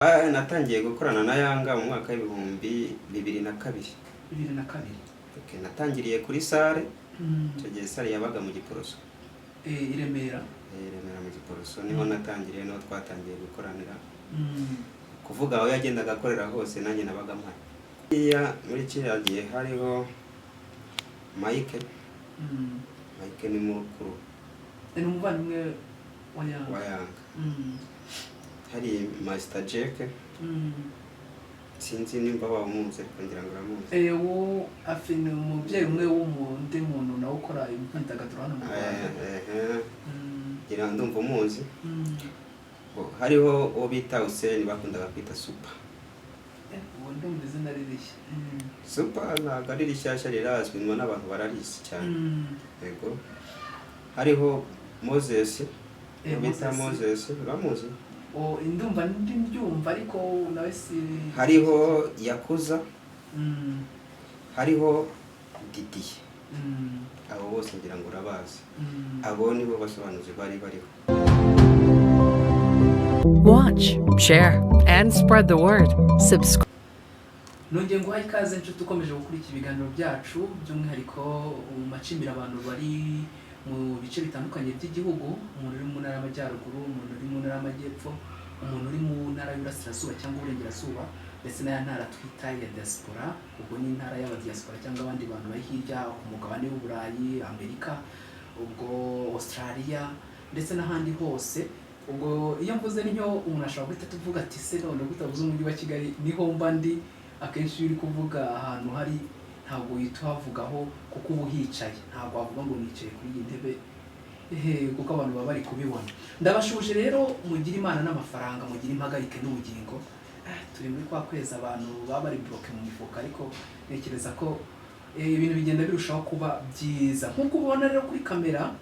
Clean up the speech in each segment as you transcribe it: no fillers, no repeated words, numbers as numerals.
Natangiye gukorana na Yanga mu mwaka w'ibihumbi 2002. 2002. Okay, natangiriye kuri sale. Icyo gihe sale yabaga mu Giporoso. I Remera. Remera mu Giporoso niho natangiriye, no twatangiye gukoranira. Kuvuga aho yagendaga akorera hose nanjye nabaga mpari. Muri kiriya gihe hariho Mike. Mike ni mukuru. Ni umuvandimwe wa Yanga. Hari Master Jack. Sinzi nimba wamuzi ariko ngira ngo uramuzi. Wo afine umubyeyi umwe w'umundi muntu nawe ukora imyidagaduro hano mu Rwanda. Ngira ndumva umuzi. Hariho uwo bita Hussein bakundaga kwita Super. Uwo ndumva izina ririshya. Super ntabwo ari rishyashya, rirazwi n'abantu bararisi cyane. Yego. Hariho Moses. Bita Moses, uramuzi? Indumva ndimbyumva ariko nawe si. Hariho Yakuza. Hariho Didi. Abo bose ngira ngo urabazi. Abo nibo basobanuzi bariho. Watch, share, and spread the word. Subscribe. Nongeye nguhaye ikaze nshuti ukomeje gukurikira ibiganiro byacu, by'umwihariko macimira abantu bari mu bice bitandukanye by'igihugu, umuntu uri mu ntara y'Amajyaruguru, umuntu uri mu ntara y'Amajyepfo, umuntu uri mu ntara y'Iburasirazuba cyangwa Uburengerazuba, ndetse n'aya ntara twita ya diaspora, ubwo ni intara y'abadiaspora cyangwa abandi bantu bari hirya ku mugabane w'Uburayi, Amerika, ubwo Australia ndetse n'ahandi hose. Ubwo iyo mvuze niyo umuntu ashobora guhita tuvuga ati se none gutavuze umujyi wa Kigali niho mba ndi. Akenshi uri kuvuga ahantu hari ntabwo uhita uhavugaho kuko uba uhicaye, ntabwo wavuga ngo nicaye kuri iyi ntebe kuko abantu baba bari kubibona. Ndabashuje rero mugira Imana n'amafaranga, mugira impagarike n'ubugingo. Turi muri kwa kwezi abantu baba bari bloke mu mifuka, ariko nekereza ko ibintu bigenda birushaho kuba byiza. Nk'uko ubona rero kuri kamera,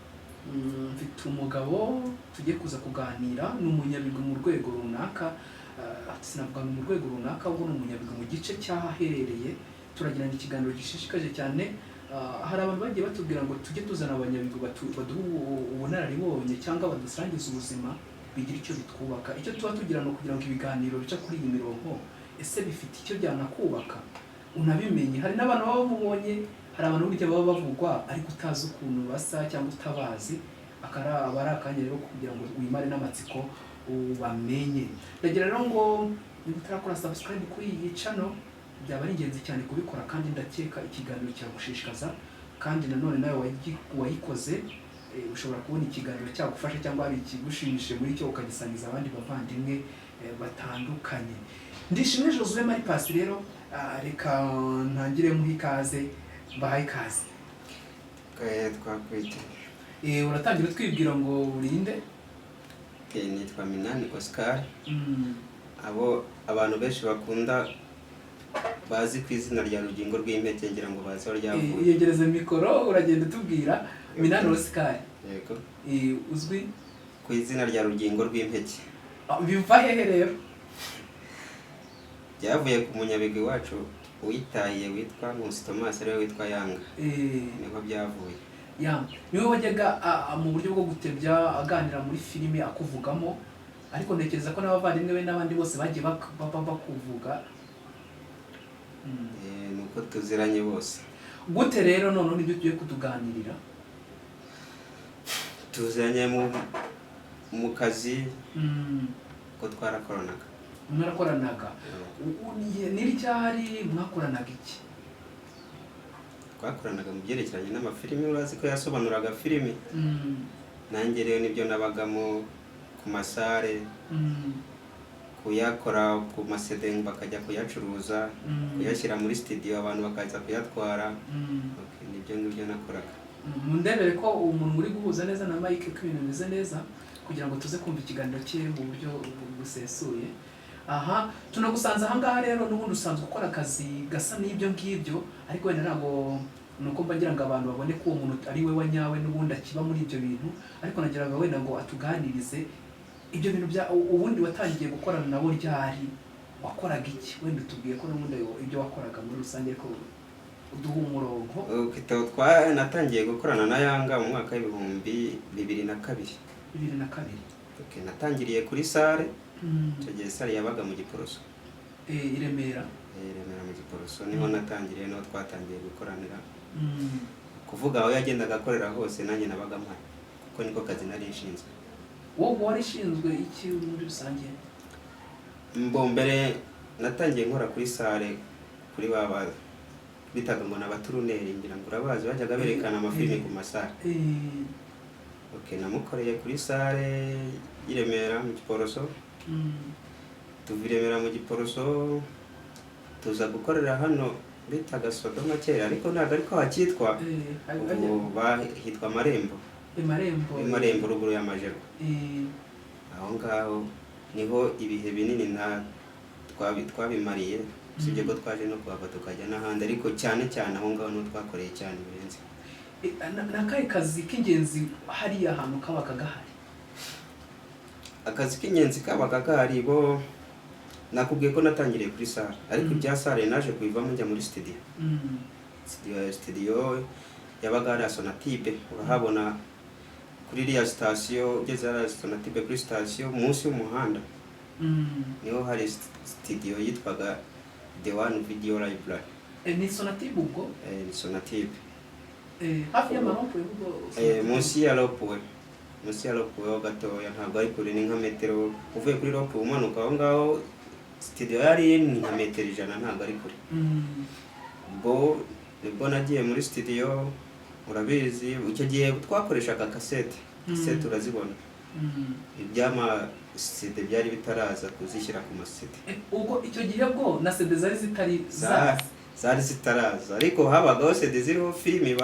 mfite umugabo tugiye kuza kuganira, n'umunyabigwi mu rwego runaka. Sinavuga mu rwego runaka, ahubwo n'umunyabigwi mu gice cyahaherereye. Turagirana ikiganiro gishishikaje cyane. Hari abantu bagiye batubwira ngo tujye tuzana abanyabigwi baduha ubunararibonye cyangwa badusangiza ubuzima bigira icyo bitwubaka. Icyo tuba tugira no kugira ngo ibiganiro bica kuri iyi mirongo ese bifite icyo byanakubaka unabimenye. Hari n'abantu baba bamubonye, hari abantu burya baba bavugwa ariko utazi ukuntu basa cyangwa utabazi, aba ari akanya rero kugira ngo wimare n'amatsiko ubamenye. Ndagira rero ngo niba utarakora subscribe kuri iyi channel byaba ari ingenzi cyane kubikora, kandi ndakeka ikiganiro cyagushishikaza, kandi nanone nawe wayikoze ushobora kubona ikiganiro cyagufasha cyangwa hari ikigushimishije muri cyo ukagisangiza abandi bavandimwe batandukanye. Ndishimwe Josue Marie Pasi rero, reka ntangire muha ikaze, bahaye ikaze. Twakwita. Uratangira twibwira ngo urinde? Nitwa Minani Oscar. Abo abantu benshi bakunda bazi ku izina rya Rugingo rw'impeke, ngira ngo bazi aho ryavuye. Yegereze mikoro uragenda tubwira. Minani Oscar. Yego. Uzwi ku izina rya Rugingo rw'impeke. Biva hehe rero? Byavuye ku munyabigwi wacu witahiye witwa Nkusi Thomas, ariwe witwa Yanga. Niho byavuye. Niwe wajyaga mu buryo bwo gutebya aganira muri filime akuvugamo, ariko ntekereza ko n'abavandimwe be n'abandi bose bagiye bakuvuga. Nuko tuziranye bose. Gute rero none nibyo tugiye kutuganirira? Tuziranye mu kazi ko twarakoranaga. Mwarakoranaga? Ni ryari mwakoranaga iki? Twakoranaga mu byerekeranye n'amafilimi, urazi ko yasobanuraga filimi. Nanjye rero nibyo nabagamo ku masare, kuyakora ku masedeng bakajya kuyacuruza, kuyashyira muri studio abantu bakaza kuyatwara. Nibyo ngibyo nakoraga. Mundebere ko umuntu uri guhuza neza na Mike ko ibintu bimeze neza, kugira ngo tuze kumva ikiganiro cye mu buryo busesuye. Tunagusanze ahangaha rero, n'ubundi usanzwe ukora akazi gasa n'ibyo ngibyo, ariko wenda ntabwo nuko mbagira ngo abantu babone ko uwo muntu ari we wanyawe n'ubundi akiba muri ibyo bintu, ariko nagira ngo wenda ngo atuganirize ibyo bintu ubundi watangiye gukorana nabo ryari, wakoraga iki? Wenda utubwiye ko n'ubundi ibyo wakoraga muri rusange, ariko uduha umurongo. Natangiye gukorana na Yanga mu mwaka w'ibihumbi 2002. 2002. Natangiriye kuri sale. icyo gihe sare yabaga mu Giporoso i Remera. Remera mu Giporoso niho natangiriye, niho twatangiye gukoranira. Kuvuga aho yagendaga akorera hose nanjye nabaga mpari kuko niko kazi nari nshinzwe. Wowe wari ishinzwe iki muri rusange? Mbere natangiye nkora kuri sare kuri baba bitaga ngo n'abaturuneri, ngira ngo urabazi bajyaga berekana amafilimi ku masare. Okay, namukoreye kuri sare i Remera mu Giporoso. Tuva i Remera mu Giporoso tuza gukorera hano bitaga Sodoma kera, ariko ntabwo ariko hakitwa, ubu bahitwa Marembo. Marembo ruguru y'Amajero. Aho ngaho niho ibihe binini twabimariye, usibye ko twaje no kuhava tukajya n'ahandi, ariko cyane cyane aho ngaho niho twakoreye cyane birenze. N'akahe kazi k'ingenzi hariya hantu kabaga gahari? Akazi k'ingenzi kabaga gahari, bo nakubwiye ko natangiriye kuri sare, ariko ibya sare naje kubivamo njya muri studio. Studio yabaga ari Sonatube, urahabona kuri iriya sitasiyo, ugeze ari Sonatube kuri sitasiyo munsi y'umuhanda. Niho hari studio yitwaga The One Video Library. Ni Sonatube ubwo? Ni Sonatube. Hafi y'amarompuwe ubwo? Munsi ya rompuwe. Munsi ya rompuwe ho gatoya, ntabwo ari kure, ni nka metero uvuye kuri rompuwe umanuka aho ngaho. Studio yari ni nka metero 100, ntabwo ari kure. Ubwo nagiye muri studio, urabizi icyo gihe twakoreshaga cassette urazibona. Ibyama CD byari bitaraza kuzishyira ku masede. Ubwo icyo gihe bwo na CD zari zitaraza, ariko habagaho CD ziriho filimi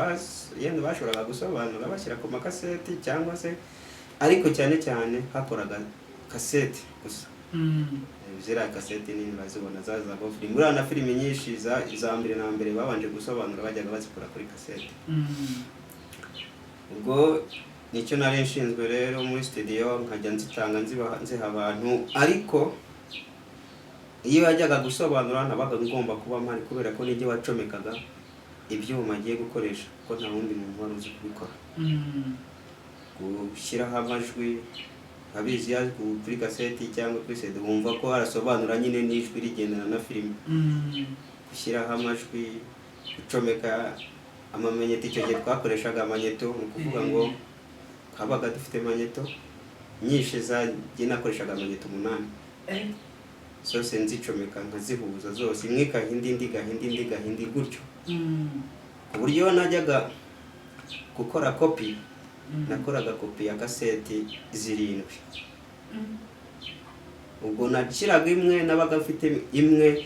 yenda bashoboraga gusobanura bashyira ku makasete cyangwa se, ariko cyane cyane hakoraga cassette gusa. Ziriya cassette nini bazibona zazaga filimi, muri na filimi nyinshi za mbere na mbere babanje gusobanura bajyaga bazikora kuri cassette. Ubwo nicyo nari nshinzwe rero muri studio, nkajya nzitanga nziha abantu, ariko iyo yajyaga gusobanura nabaga ngomba kuba mpari kubera ko nijye wacomekaga ibyuma agiye gukoresha, ko nta wundi muntu wari uzi kubikora. Gushyiraho amajwi abizi kuri cassette cyangwa kuri CD, wumva ko arasobanura nyine n'ijwi rigendana na filimi. Gushyiraho amajwi, gucomeka amamenyeto, icyo gihe twakoreshaga amanyeto, ni ukuvuga ngo kabaga dufite manyeto nyinshi, zagiye nakoreshaga amanyeto 8. Zose nzicomeka nkazihuza zose, imwe kahindi indi gahindi indi gahindi gutyo. Ku buryo najyaga gukora kopi, nakoraga kopi ya cassette 7. Ubwo nashyiraga imwe, nabaga mfite imwe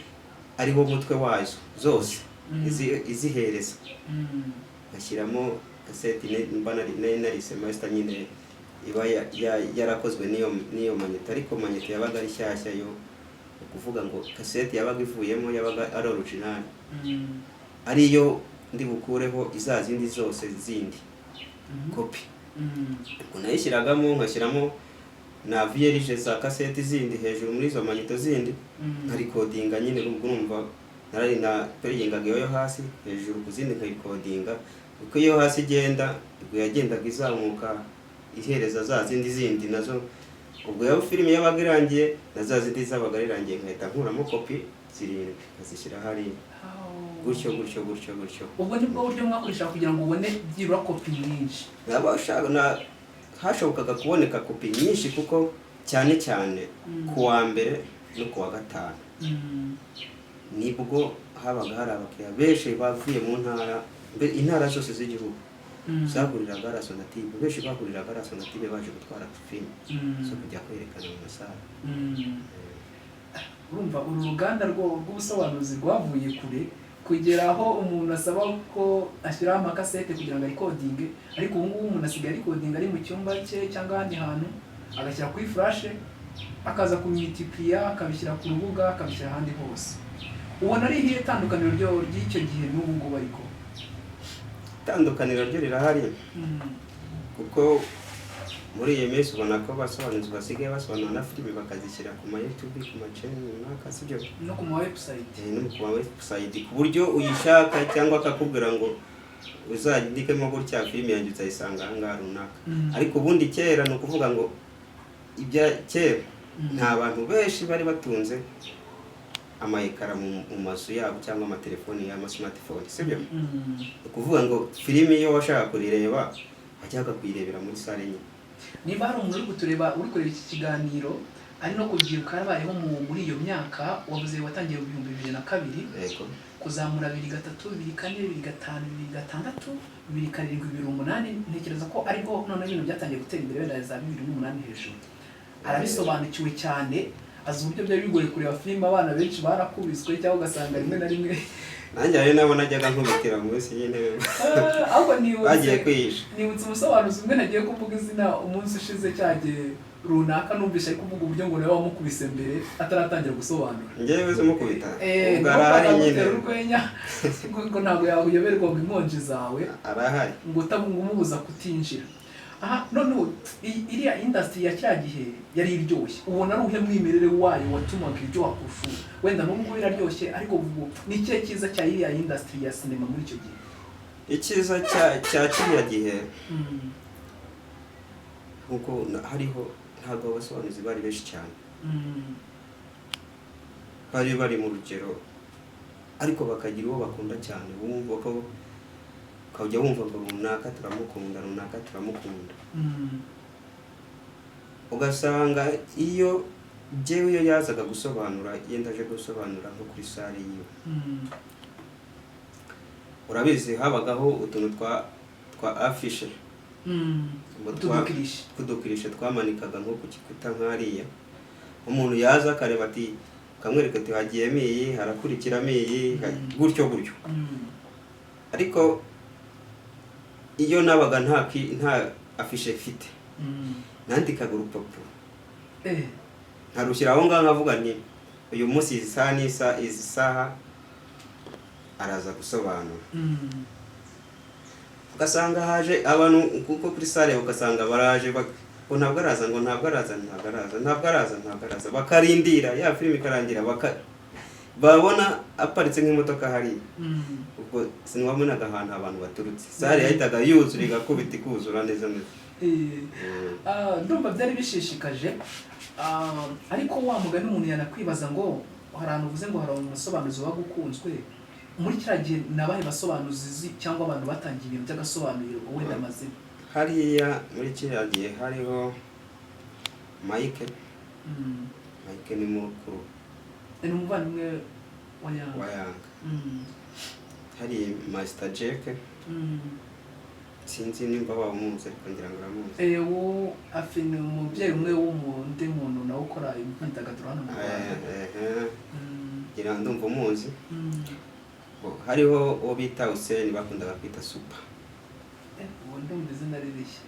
ariho umutwe wazo zose izihereza, ngashyiramo cassette narise master nyine iba yarakozwe niyo manyeto, ariko manyeto yabaga ari shyashya yo, ukuvuga ngo cassette yabaga ivuyemo yabaga ari original, ariyo ndi bukureho izazindi zose zindi copy. Ubwo nayishyiragamo, nkashyiramo na vierge za cassette zindi hejuru muri izo manyeto zindi, nkarecordinga nyine. Ubwo urumva narari na playingaga yo hasi, hejuru ku zindi nkarecordinga, uko iyo hasi igenda ubwo yagendaga izamuka ihereza za zindi nazo. Ubwo yaba filimi yabaga irangiye na za zindi zabaga irangiye, nkahita nkuramo kopi 7 nkazishyira hariya, gutyo. Ubwo nibwo buryo mwakoresha kugira ngo ubone byibura kopi nyinshi? Hashobokaga kuboneka kopi nyinshi, kuko cyane ku wa mbere no ku wa gatanu nibwo habaga hari abakiriya benshi bavuye mu intara zose z'igihugu. Zaguriraga ara Sonatube, benshi baguriraga ara Sonatube baje gutwara filimi zo kujya kwerekana mu masare. Urumva uru ruganda rw'ubusobanuzi rwavuye kure, kugera aho umuntu asaba ko ashyiraho amakasete kugira ngo arikodinge, ariko ubu ngubu umuntu asigaye arikodinga ari mu cyumba cye cyangwa ahandi hantu, agashyira kuri flash, akaza kumultiplier, akabishyira ku rubuga, akabishyira ahandi hose. Ubona ari irihe tandukaniro ry'icyo gihe n'ubu ngubu? Ariko itandukaniro ryo rirahari, kuko muri iyi minsi ubona ko basobanuzi basigaye basobanura na filimi bakazishyira ku ma YouTube, ku ma channel runaka, sibyo? No ku ma website. No ku ma website, ku buryo uyishaka cyangwa akakubwira ngo uzandikemo gutya filimi yanjye uzayisanga aha ngaha runaka. Ariko ubundi kera ni ukuvuga ngo ibya kera nta bantu benshi bari batunze amayekara mu mazu yabo cyangwa amatelefoni y'amasmartphone sibyo ukuvuga ngo filime iyo washaka kurireba wajyaga kuyirebera muri sale nyine. Niba hari umuntu uri kutureba uri kureba iki kiganiro ari no kubyiruka yabayeho muri iyo myaka wavuze watangiye mu 2002 yego kuzamura 2003 2004 2005 2006 2007 2008 ntekereza ko ariko none ibintu byatangiye gutera imbere wenda za 2008 hejuru arabisobanukiwe cyane azi uburyo byari bigoye kureba filime abana benshi barakubiswe cyangwa ugasanga rimwe na rimwe nanjye ari nabo najyaga nkubitira mu wese nyine ahubwo bagiye kwihisha nibutse umusobanuzi umwe nagiye kuvuga izina umunsi ushize cyagiye runaka numvise ari kuvuga uburyo ngo nawe wamukubise mbere ataratangira gusobanura njyewe zo mukubita ubwo arahari nyine urwenya ngo ntabwo yakuyoberwa ngo inkonji zawe arahari ngo umubuza kutinjira. Aha none iriya industry ya cyagihe yari iryoshye ubona ari uhe mwimerere wayo watumaga iryo wakushu wenda nubwo biraryoshye ariko vugo ni cye cyiza cya iriya industry ya cinema muri icyo gihe. Icyiza cya kiriya gihe nkuko hariho ntabwo abasobanuzi bari benshi cyane bari mu rugero ariko bakagira uwo bakunda cyane wumva ko ukajya wumva ngo runaka turamukunda ugasanga iyo jewe iyo yazaga gusobanura yenda aje gusobanura nko kuri sale yiwe urabizi habagaho utuntu twa affiche kudukirisha twamanikaga nko ku gikuta nkariya umuntu yaza akareba ati kamwereka ati hagiyemo iyi harakurikiramo iyi gutyo ariko iyo nabaga nta affiche mfite nandikaga urupapuro nkarushyira aho ngaho nkavuga nti uyu munsi izi saha araza gusobanura ugasanga haje abantu kuko kuri sale ugasanga baraje ntabwo araza bakarindira ya filime ikarangira babona aparitse nk'imodoka hari ubwo sinwabonaga ahantu abantu baturutse sale yahitaga yuzura igakubita ikuzura neza ndumva byari bishishikaje ariko wa mugani umuntu yanakwibaza ngo hari ahantu uvuze ngo hari umusobanuzi wagukunzwe muri kiriya gihe nabahe basobanuzi cyangwa abantu batangiye ibintu by'agasobanuriro wenda amazina hariya muri kiriya gihe hariho Mike ni mukuru ni umuvandimwe wa Yanga hari Master Jack sinzi nimba wamuzi ariko ngira ngo uramuzi wo afine umubyeyi umwe w'undi muntu nawe ukora imyidagaduro hano mu Rwanda ngira ndumva umuzi hariho uwo bita Hussein bakundaga kwita Super uwo ndumva izina ririshya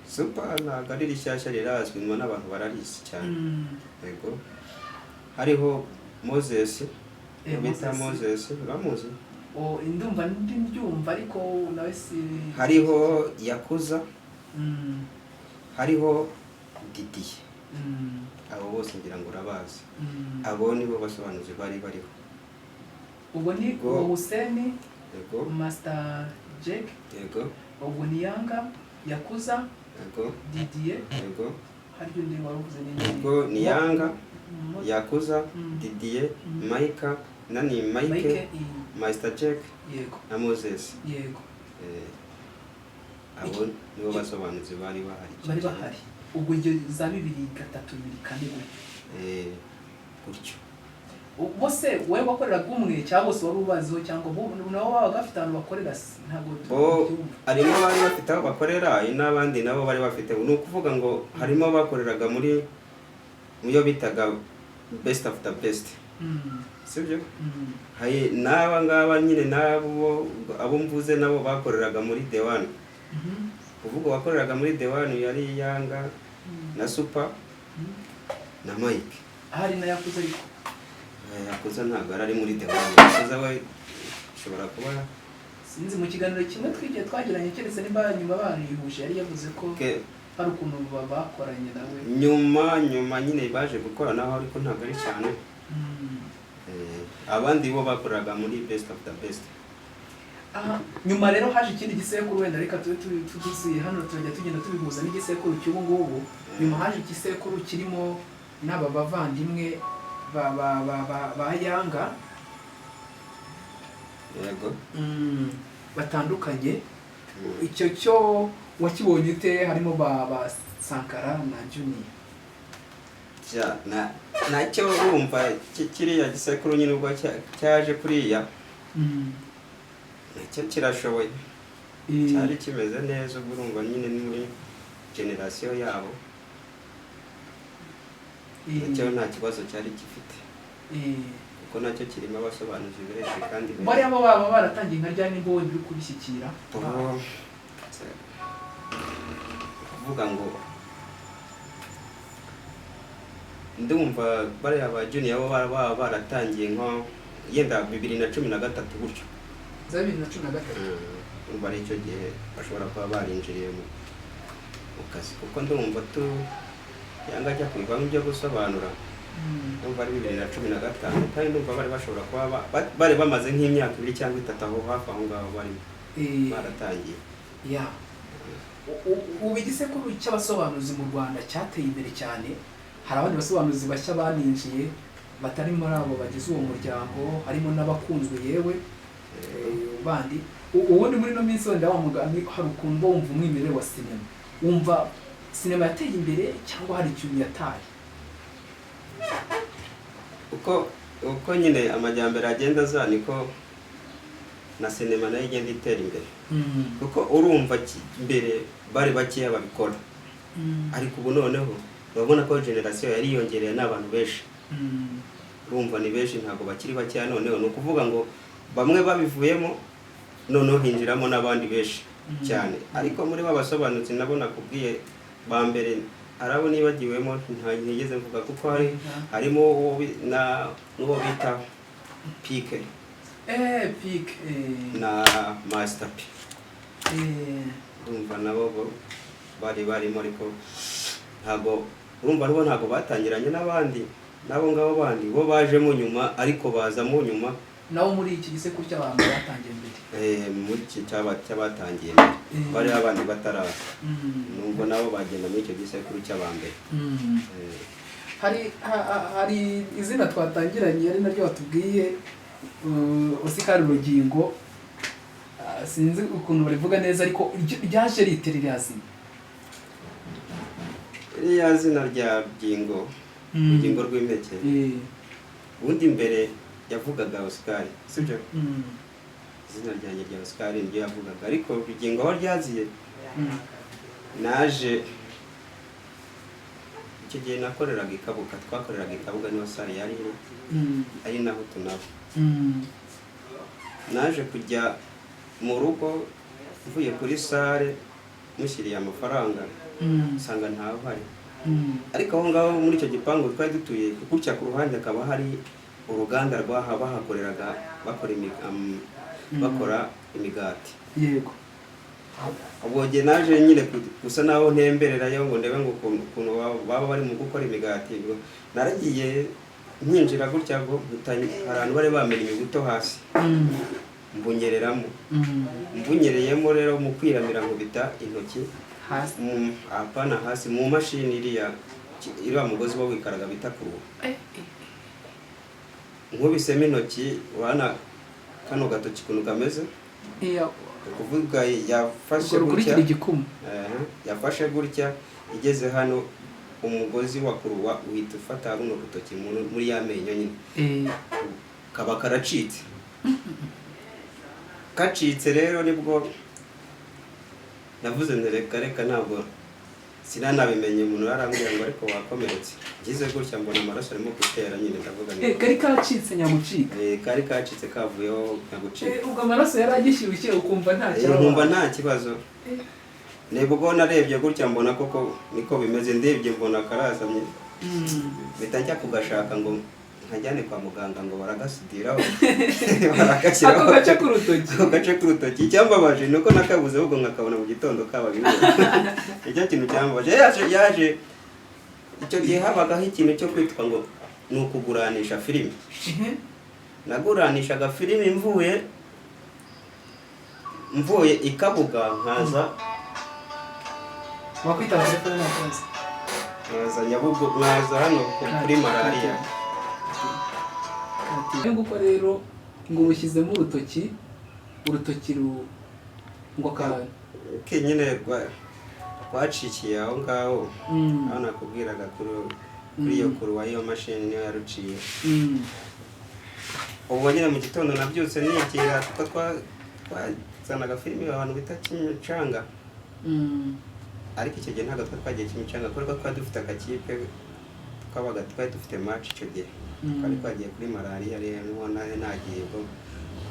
Super ntabwo ari rishyashya rirazwi nyuma n'abantu bararisi cyane yego hariho Moses bita Moses uramuzi indumva ndibyumva ariko nawe si hariho Yakuza hariho Didi abo bose ngira ngo urabazi abo nibo basobanuzi bariho ubwo ni Hussein yego Master Jack yego ubwo ni Yanga Yakuza yego Didier yego hari undi waruvuze yego ni Yanga Yakuza Didier Mike Master Jack yego na Moses yego abo nibo basobanuzi bari bahari ubwo igihe za 2003 2004 gutyo bose wewe wakoreraga umwe cyangwa se wari ubaziho cyangwa nabo babaga bafite ahantu bakorera ntabwo harimo bari bafite aho bakorera n'abandi nabo bari bafite ni ukuvuga ngo harimo bakoreraga muri muyo bitaga best of the best sibyo hari n'aba nyine nabo abo mvuze nabo bakoreraga muri The One kuvuga wakoreraga muri The One yari Yanga na Super na Mike hari na Yakuza ariko Yakuza ntabwo ari muri The One Yakuza we ushobora kuba sinzi mu kiganiro kimwe twigiye twagiranye keretse nimba nyuma barihuje yari yavuze ko hari ukuntu bakoranye nawe nyuma nyine baje gukoranaho ariko ntabwo ari cyane abandi bo bakoraga muri best of the best nyuma rero haje ikindi gisekuru wenda reka tuzuye hano tujya tugenda tubihuza n'igisekuru cy'ubu ngubu nyuma haje igisekuru kirimo n'aba bavandimwe ba Yanga yego batandukanye. Icyo cyo wakibonye ute? Harimo ba Sankara na Junior. nacyo urumva kiriya gisekuru nyine ubwo cyaje kuriya nacyo kirashoboye, cyari kimeze neza. ubwo urumva nyine ni muri generasiyo yabo, nacyo nta kibazo cyari gifite kuko nacyo kirimo abasobanuzi benshi kandi bari abo baba baratangiye nka rya nimba wenda uri kubishyikira kuvuga ngo ndumva bariya ba Junior bo baba baratangiye nko yenda 2013 gutyo za 2013 umva ari icyo gihe bashobora kuba barinjiriye mu kazi kuko ndumva Yanga ajya kwivamo ibyo gusobanura ndumva ari 2015 kandi ndumva bari bashobora kuba bari bamaze nk'imyaka 2 cyangwa 3 aho hafi aho ngaho bari baratangiye. Ubu igisekuru cy'abasobanuzi mu Rwanda cyateye imbere cyane. Hari abandi basobanuzi bashya baninjiye batari muri abo bagize uwo muryango, harimo n'abakunzwe yewe bandi. Ubundi muri no minsi wenda wamugani hari ukuntu wumva umwimerere wa sinema, wumva sinema yateye imbere cyangwa hari ikintu yataye? uko nyine amajyambere agenda aza niko na sinema nayo igenda itera imbere. Kuko urumva mbere bari bakeya babikora, ariko ubu noneho urabona ko generasiyo yari yongereye n'abantu benshi. Urumva ni benshi, ntabwo bakiri bakeya. noneho ni ukuvuga ngo bamwe babivuyemo noneho hinjiramo n'abandi benshi cyane. ariko muri babasobanutse nabona kubwiye ba mbere arabo nibagiwemo ntigeze mvuga kuko harimo n'uwo bita Pike na Master P. Urumva nabo bari barimo, ariko ntabwo urumva nabo ntabwo batangiranye n'abandi nabo ngabo bandi bo bajemo nyuma, ariko bazamo nyuma nabo muri iki gisekuru cy'abantu batangiye mbere. Muri iki cyabatangiye mbere bari abandi bataraza, nubwo nabo bagenda muri icyo gisekuru cy'abambere. Hari izina twatangiranye ari naryo watubwiye Oscar Rugingo, sinzi ukuntu barivuga neza, ariko ryaje riterera zina. Iriya zina rya Byingo, Rugingo rw'impeke, ubundi mbere yavugaga Oscar, sibyo? Izina ryanjye rya Oscar niryo yavugaga, ariko Rugingo aho ryaziye naje icyo gihe nakoreraga Ikabuga, twakoreraga Ikabuga niho sare yari ari naho tunaba. Naje kujya mu rugo mvuye kuri sare mushyiriye amafaranga usanga ntaho hari, ariko aho ngaho muri icyo gipangu twari dutuye gutya ku ruhande akaba hari uruganda bahakoreraga bakora imigati. Yego. Ubwo jye naje nyine gusa naho ntembererayo ngo ndebe ngo ukuntu baba bari mu gukora imigati. Naragiye nkinjira gutya ngo abantu bari bamenya imibuto hasi, mbunyereramo. Mbunyereyemo rero mu kwiramira ngo bita intoki hasi, apana hasi mu mashini iriya mugozi wo wikaraga bita kuruwa. Nkubisemo intoki wana kano gatoki kuntu kameze, kuvuga yafashe gutya, yafashe gutya igeze hano umugozi wa kuruwa uhita ufata runo rutoki muri ya menyo nyine kaba karacitse. Kacitse rero nibwo navuze reka ntabwo sinanabimenye, umuntu yarambwira ngo ariko wakomeretse. Ngize gutya mbona amaraso arimo gutera nyine, ndavuga ni kari kacitse nyamucika. Kari kacitse kavuyeho nyagucika. Ubwo amaraso yaragishyushye ukumva nta kibazo. Nkumva nta kibazo. Nebwo narebye gutya mbona koko niko bimeze, ndebye mbona karazamye. Bita njya kugashaka ngo nkajyane kwa muganga ngo baragasudiraho. Barakashyiraho. Ako gace k'urutoki. Icyambabaje nuko nakabuze ahubwo nkakabona mu gitondo kababiwe. Icyo kintu cyambabaje yaje icyo gihe habagaho ikintu cyo kwitwa ngo ni ukuguranisha filime. Naguranishaga filime mvuye Ikabuga nkaza wakwitaba telefone n'akazi. mwaza Nyabugogo, mwaza hano kuri malariya. Nguko rero ngo rushyizemo urutoki ngo nyine rwacikiye aho ngaho, aho nakubwiraga kuri iyo kuruwa y'iyo mashini niyo yaruciye. Ubwo nyine mu gitondo nabyutse nigira kuko twazanaga filime abantu bita Kimicanga, ariko icyo gihe ntabwo twagiye Kimicanga kuko twari dufite akakipe twari dufite match icyo gihe, twari twagiye kuri malariya rero nubona nagiye ubwo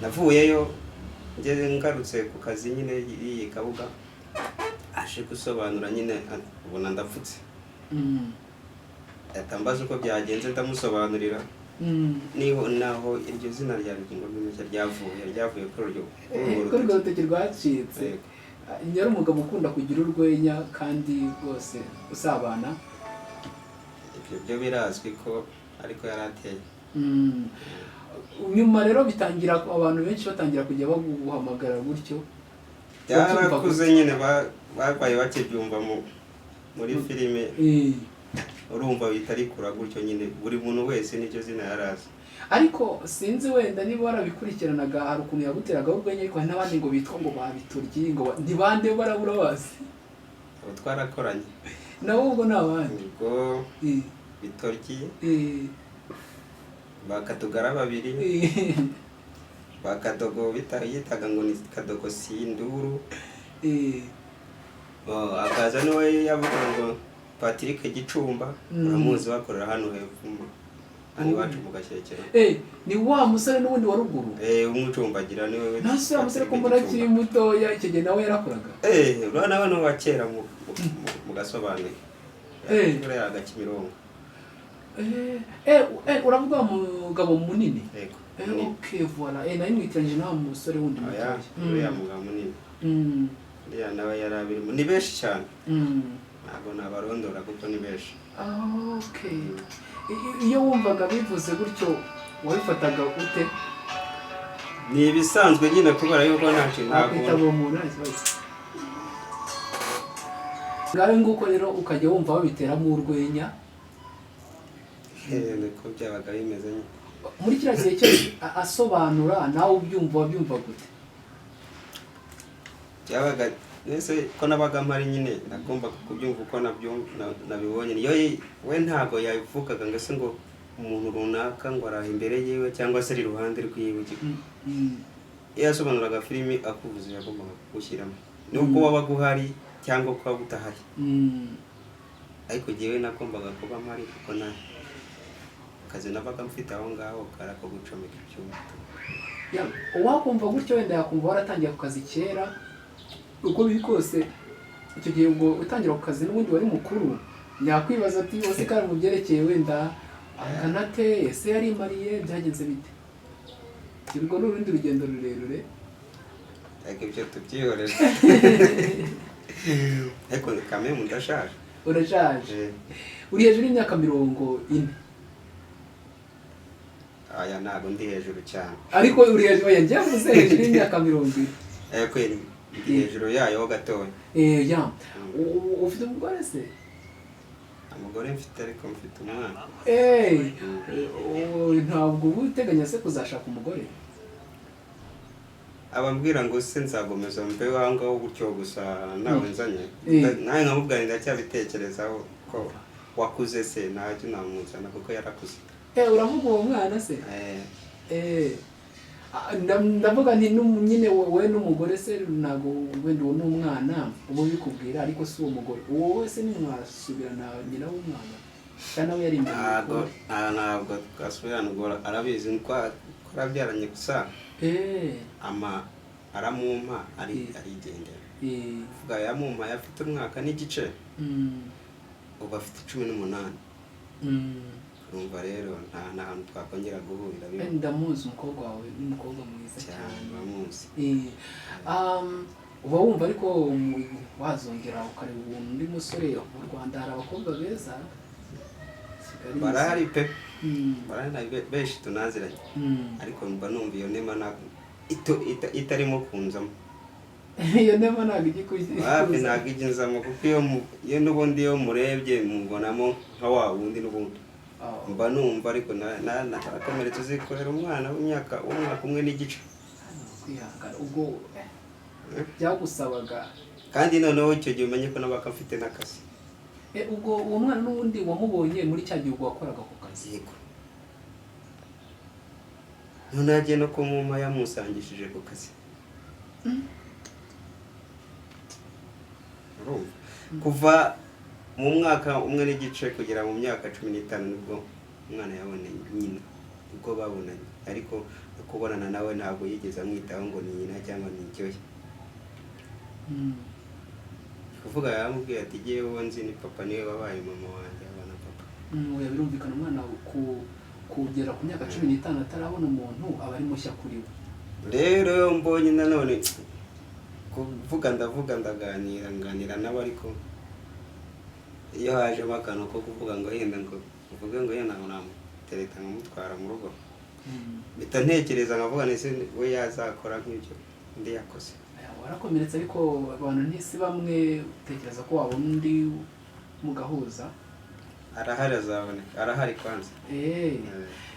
navuyeyo ngeze ngarutse ku kazi nyine iyi Kabuga aje gusobanura nyine ubona ndapfutse. Atambaza uko byagenze ndamusobanurira niho naho iryo zina rya Rugingo rw'Impeshyi ryavuye kuri urwo rutoki rwacitse. Nyari umugabo ukunda kugira urwenya kandi rwose usabana, ibyo birazwi ko ariko yarateye. Nyuma rero bitangira abantu benshi batangira kujya baguhamagara gutyo, byarakuze nyine babaye bakibyumva muri filime. Urumva bitari kura gutyo nyine buri muntu wese n'icyo zina yarazi. Ariko sinzi wenda niba warabikurikiranaga hari ukuntu yaguteraga urwenya, ariko n'abandi ngo bitwa ngo babituryi ngo ntibande barabura base. Abo twarakoranye nawo ubwo nabandi ubwo bitoryi bakatugara babiri bakadogo yitaga ngo ni Kadogo Sinduru. Akaza niwe yavuga ngo Patrick Gicumba, uramuzi wakorera hano hepfo hano iwacu mu Gashyekero. Ni wa musore n'ubundi wa ruguru umucumbagira niwe. Nase wa musore ko mbona kiri mutoya icyo gihe nawe yarakoraga. Urabona abantu wa kera mu Gasobanuye. Uriya Agakimirongo. Uravuga umugabo munini? Yego. Okay, voilà. Nari mwitiranyije nawe musore wundi mutoya. Uriya mugabo munini. Uriya nawe yarabirimo. Ni benshi cyane. Ntabwo nabarondora kuko ni benshi. Okay. Iyo wumvaga bivuze gutyo wabifataga ute? Ni ibisanzwe nyine kubera yuko ntacyo ntabwo. Ngawe nguko rero ukajya wumva babiteramo urwenya. Niko byabaga bimeze nyine. Muri kiriya gihe cyo asobanura nawe wabyumva gute? Byabaga nese ko nabaga mpari nyine nagomba kubyumva uko nabibonye. Iyo we ntago yavugaga ngo se ngo umuntu runaka ngo araha imbere yewe cyangwa se ari ruhande rw'iwe. Iyo asobanuraga filimi akuvuze yagombaga gushyiramo nubwo waba guhari cyangwa ko waba utahari. Ariko jewe nagombaga kuba mpari kuko na kazi nabaga mfite aho ngaho karako gucomeka icyuma. Wakumva gutyo wenda yakumva waratangiye ku kazi kera uko biri kose icyo gihe ubwo utangira ku kazi n'ubundi wari mukuru, yakwibaza ati wose kandi mu byerekeye wenda akanate ese yari mariye byagenze bite? Ubwo n'urundi rugendo rurerure. Ariko ibyo tubyihorera. Ariko kamwe mudashaje. Urashaje. Uri hejuru y'imyaka 40. Aya ntabwo ndi hejuru cyane. Ariko uri hejuru yanjye yavuze hejuru y'imyaka 40. Kweli ndi hejuru yayo gatoya. Ufite umugore se? Umugore mfite ariko mfite umwana. Ntabwo uteganya se kuzashaka umugore? Abambwira ngo se nzagomeza mbe wangaho gutyo gusa nawe nzanye. Nawe nkamubwira ndacyabitekerezaho ko wakuze se ntacyo namuzana kuko yarakuze. Uravuga uwo mwana se? Ndavuga nti nyine wowe n'umugore se ntago wenda uwo n'umwana ubu bikubwira ariko si uwo mugore wowe se nimwasubirana nyina w'umwana cyane we yari imbere. Ntabwo twasubirana ubwo arabizi ko arabyaranye gusa aramumpa arigendera. Vuga yamumpa afite umwaka n'igice ubu afite 18. Urumva rero nta hantu twakongera guhurira. Ndamuzi umukobwa wawe n'umukobwa mwiza cyane. Bamuzi. Uba wumva ariko wazongera ukareba undi musore mu Rwanda hari abakobwa beza? Barahari pe. Barahari benshi tunaziranye. Ariko mba numva iyo nema itarimo kunzamo. iyo ndemo ntabwo ijya hafi ntabwo ijya inzamo kuko iyo n'ubundi iyo murebye mubonamo nka wa wundi n'ubundi mba numva ariko narakomeretse uzikorera umwana w'umwaka umwe n'igice kwihangana ubwo byagusabaga kandi noneho icyo gihe umenye ko nabaka mfite n'akazi ubwo uwo mwana n'ubundi wamubonye muri cya gihe ubwo wakoraga ako kazi yego noneho agiye no kumuma yamusangishije ku kazi kuva mu mwaka umwe n'igice kugera mu myaka 15 nibwo umwana yabonanye nyina ubwo babonanye ariko kubonana nawe ntabwo yigeze amwitaho ngo ni nyina cyangwa ni icyoye kuvuga yamubwiye ati giye wowe nzi ni papa niwe wabaye mama wanjye abana papa birumvikana umwana kugera ku myaka 15 atarabona umuntu aba ari mushya kuri we rero mbonye nanone kuvuga ndaganira nabo ariko iyo hajemo akantu ko kuvuga ngo yenda ngo uvuge ngo yenda namutereta nkamutwara mu rugo bita ntekereza nkavuga nese we yazakora nk'ibyo ndi yakoze warakomeretse ariko abantu ntisi bamwe utekereza ko wabona undi mugahuza arahari azaboneka arahari kwanza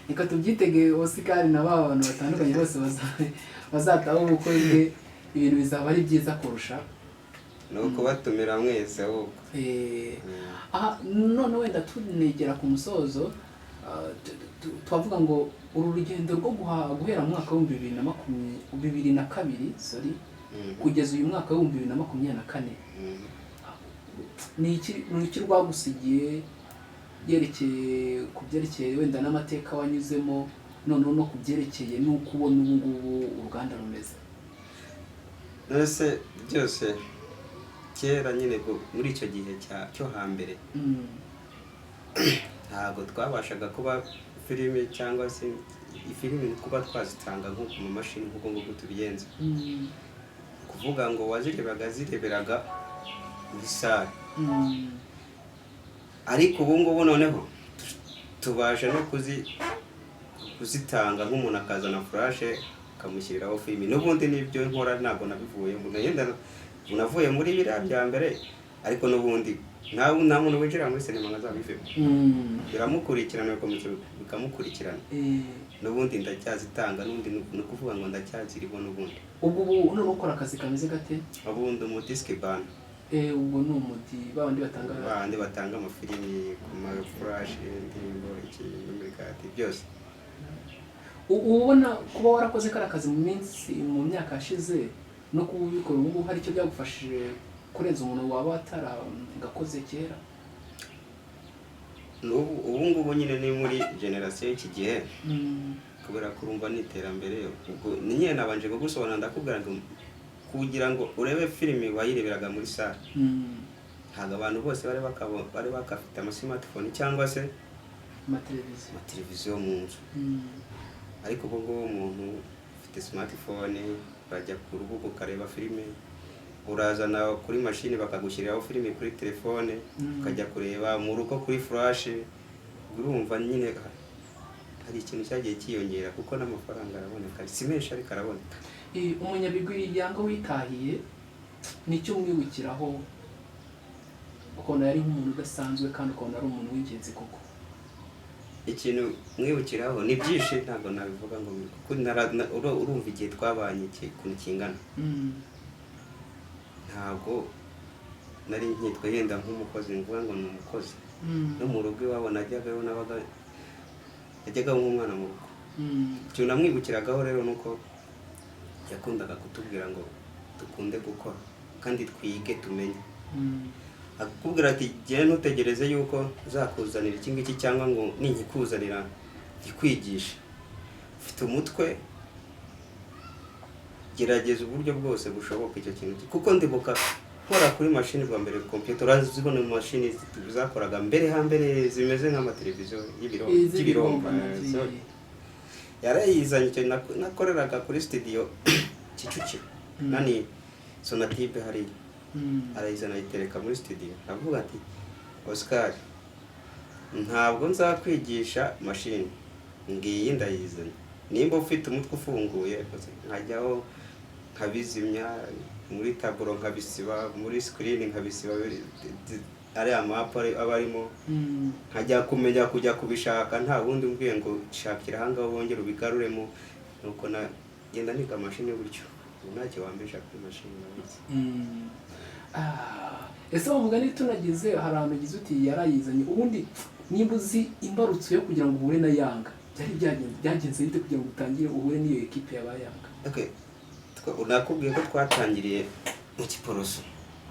reka tubyitege Oscar na ba bantu batandukanye bose bazataho ubukwe bwe ibintu bizaba ari byiza kurusha nuko batumira mwese ahubwo aha none wenda tunegera ku musozo twavuga ngo uru rugendo rwo guhera mu mwaka wa 2022 sorry kugeza uyu mwaka wa 2024 ni iki rwagusigiye byerekeye wenda n'amateka wanyuzemo none no kubyerekeye nuko ubona ubu ngubu uruganda rumeze nose byose kera nyine muri icyo gihe cyo hambere ntabwo twabashaga kuba filime cyangwa se ifilime kuba twazitanga nko ku mashini kuko ngo tubiyenze kuvuga ngo zireberaga muri sale ariko ubu ngubu noneho tubasha no kuzitanga nk'umuntu akazana flash akamushyiriraho filime n'ubundi nibyo nkora ntabwo nabivuye mu yenda unavuye muri biriya bya mbere ariko n'ubundi nta muntu winjira muri sinema nkazabivemo biramukurikirana bikamukurikirana n'ubundi ndacyazitanga n'ubundi no kuvuga ngo ndacyaziriho n'ubundi ubu none ukora akazi kameze gate ubundi mu disc band ubwo ni umuti bandi batanga amafilimi ku ma flash indirimbo ikimurikati byose ubona kuba warakoze kara kazi mu myaka yashize no kuba ubikora ubu hari icyo byagufashije kurenza umuntu waba wataragakoze kera ubu ngubu nyine ni muri generation y'iki gihe kubera kurumva n'iterambere ubwo nyine nabanje kugusobanura ndakubwira ngo kugira ngo urebe filime wayireberaga muri sale ntabwo abantu bose bari bakafite ama smartphone cyangwa se amateleviziyo mu nzu ariko ubu ngubu umuntu ufite smartphone bajya ku rubuga ukareba filime urazana kuri mashini bakagushyiriraho filime kuri telefone ukajya kureba mu rugo kuri flash urumva nyine hari ikintu cyagiye kiyongera kuko n'amafaranga araboneka si menshi ariko araboneka umunyabigwi yanga witahiye nicyo umwibukiraho ukabona yari nk'umuntu udasanzwe kandi ukabona ari umuntu w'ingenzi koko ikintu mwibukiraho ni byinshi ntabwo nabivuga ngo kuko urumva igihe twabanye ikintu kingana ntabwo nari nkitwa yenda nk'umukozi mvuga ngo ni umukozi no mu rugo iwabo najyagaho yajyagaho nk'umwana mu rugo ikintu namwibukiragaho rero ni uko yakundaga kutubwira ngo dukunde gukora kandi twige tumenye akakubwira ati genda ntutegereze yuko uzakuzanira iki ngiki cyangwa ngo ninkikuzanira ikwigisha ufite umutwe gerageza uburyo bwose bushoboka icyo kintu kuko ndibuka nkora kuri mashini bwa mbere computer urazibona mu mashini zakoraga mbere hambere zimeze nk'amateleviziyo y'ibiromba yarayizanye icyo nakoreraga kuri studio Kicukiro nani Sonatube hari arayizana ayitereka muri studio avuga ati Oscar ntabwo nzakwigisha mashini ngiyi ndayizanye nimba ufite umutwe ufunguye nkajyaho nkabizimya muri taburo nkabisiba, muri screen nkabisiba, ariya mapu aba arimo nkajya kumenya kujya kubishaka nta wundi umbwiye ngo shakira ahangaho wongere ubigaruremo, nuko nagenda niga mashini gutyo ntacyo wambesha kuri mashini nabizi. Ese bavuga ni tunageze hari ahantu ugize uti yarayizanye, ubundi nimba uzi imbarutso yo kugira ngo uhure na Yanga byagenze bite kugira ngo utangire uhure n'iyo ekipe y'aba Yanga? Okay, nakubwiye ko twatangiriye mu Giporoso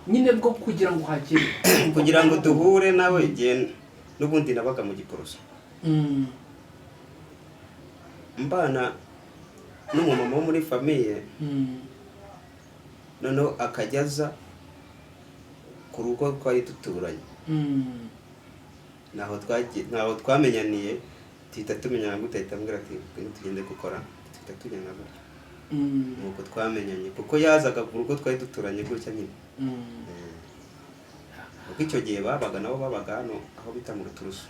nyine bwo kugira ngo uhagere kugira ngo duhure nawe n'ubundi nabaga mu Giporoso mbana n'umumama wo muri famiye, noneho akajyaza ku rugo twari duturanye, naho twamenyaniye tuhita tumenyana gute, ahita ambwira ati tugende gukora, tuhita tujyana gutyo nuko twamenyanye, kuko yazaga ku rugo twari duturanye gutya nyine. Kuko icyo gihe babaga nabo babaga hano aho bita mu Ruturusu.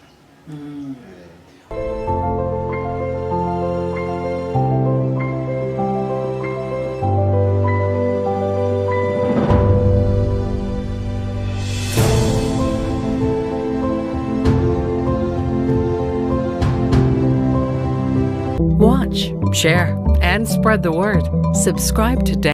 Watch, share, and spread the word. Subscribe today.